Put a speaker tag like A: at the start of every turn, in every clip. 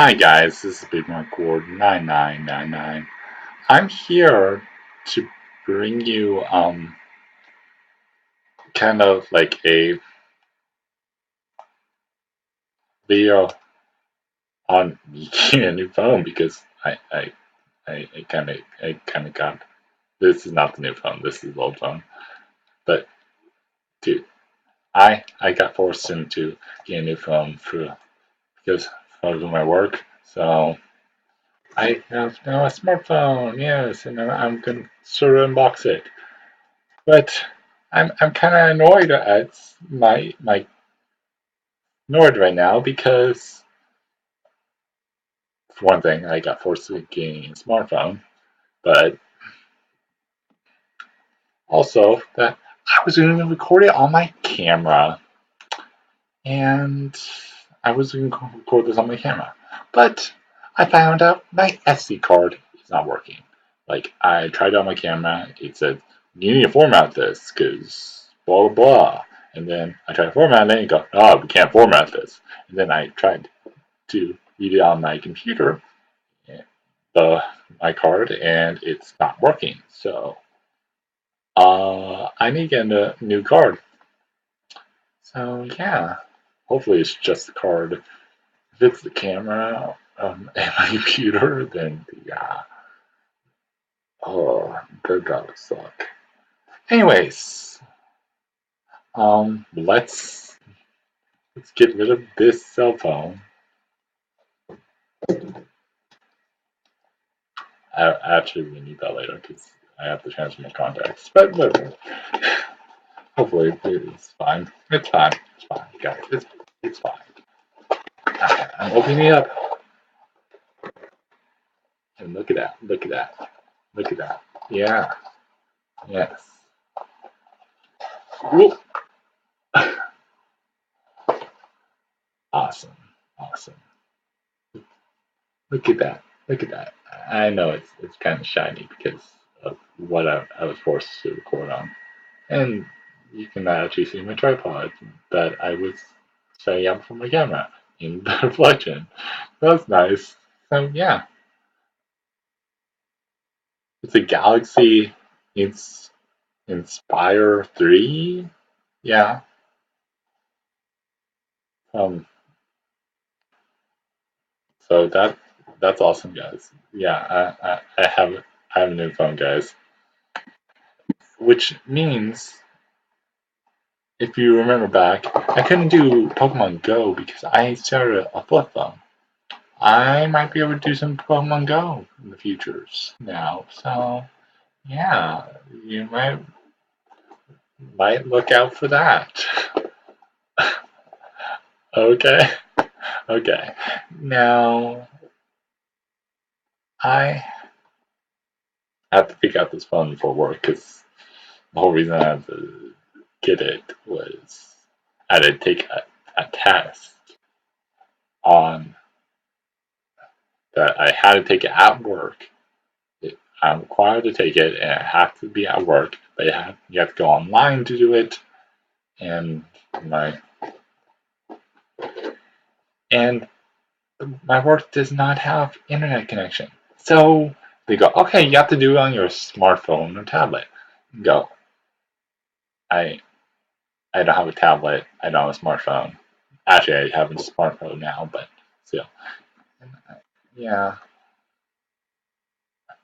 A: Hi guys, this is Big Mark Ward 9999. I'm here to bring you kind of like a video on getting a new phone because I kind of got this is not the new phone, this is the old phone. But dude, I got forced into getting a new phone because of my work. So I have now a smartphone, yes, and I'm gonna sort of unbox it. But I'm kind of annoyed at my annoyed right now because for one thing I got forced to getting a smartphone, but also that I was going to record it on my camera, and I was going to record this on my camera, but I found out my SD card is not working. Like I tried it on my camera, it said you need to format this because blah blah blah. And then I tried to format it and go, oh, we can't format this. And then I tried to read it on my computer, the my card, and it's not working. So I need to get a new card. So yeah, hopefully it's just the card. If it's the camera and my computer, then yeah, oh, that gotta suck. Anyways, let's get rid of this cell phone. I actually we need that later because I have to transfer my contacts. But whatever. Hopefully it's fine. It's fine. It's fine, guys. It's fine. Okay, I'm opening it up. And look at that. Look at that. Look at that. Yeah. Yes. Whoop. Awesome. Awesome. Look at that. Look at that. I know it's kind of shiny because of what I was forced to record on. And you can actually see my tripod that I was setting up for my camera in the reflection. That's nice. So yeah, it's a Galaxy. It's Inspire 3. Yeah. Um. So that's awesome, guys. Yeah. I have a new phone, guys. Which means if you remember back, I couldn't do Pokemon Go because I started a flip phone. I might be able to do some Pokemon Go in the futures now. So yeah, you might look out for that. Okay. Okay. Now I have to pick out this phone for work because the whole reason I had to get it was I had to take a test on that I had to take it at work. I'm required to take it, and it has to be at work. But you have to go online to do it, and my and my work does not have internet connection. So they go, okay, you have to do it on your smartphone or tablet. Go. I I don't have a tablet. I don't have a smartphone. Actually, I have a smartphone now, but still. Yeah,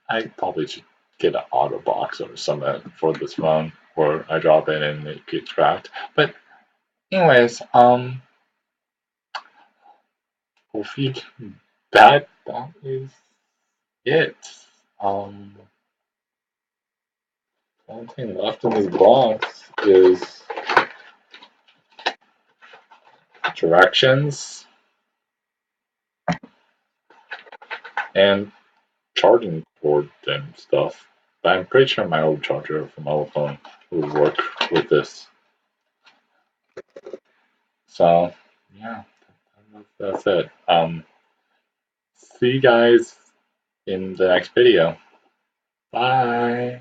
A: I probably should get an auto box or something for this phone, where I drop it and it gets cracked. But anyways, hopefully that is it. Um, Only thing left in this box is directions and charging cord and stuff. But I'm pretty sure my old charger from my old phone will work with this. So yeah, that's it. See you guys in the next video. Bye.